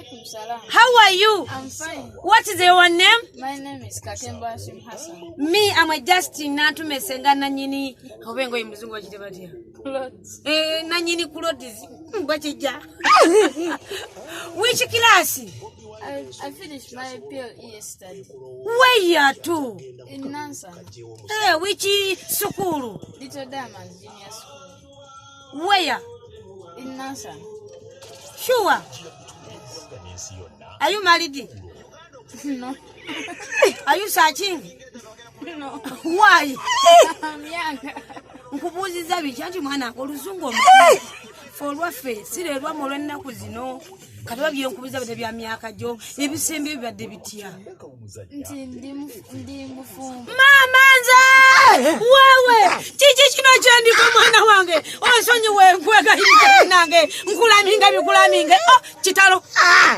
Walaikum salam. How are you? I'm fine. What is your name? My name is Kakemba Hashim Hassan. Me, I'm a Justin Natumesenga Nanyini. Hovengo imzungu wa chitebatia. Clothes. Nanyini clothes. Mbachija. Which class? I finished my PLE yesterday. Where to? In Nansan. Which school? Little Diamonds Junior School. Where? In Nansan. Sure. Yes. Are you married? No. Are you searching? No. Why? I'm young. Nkubuziza bikyati mwana oluzungu olwafe sirerwa mu lw'ennaku zino kati babyenkubiza bate bya myaka gyo ebisembe bibadde bitya ndi mufumbo mama nze wewe kiki kino kyandiko mwana wange onsonyiwe nkwegayirira nange nkulaminga bikulaminge kitalo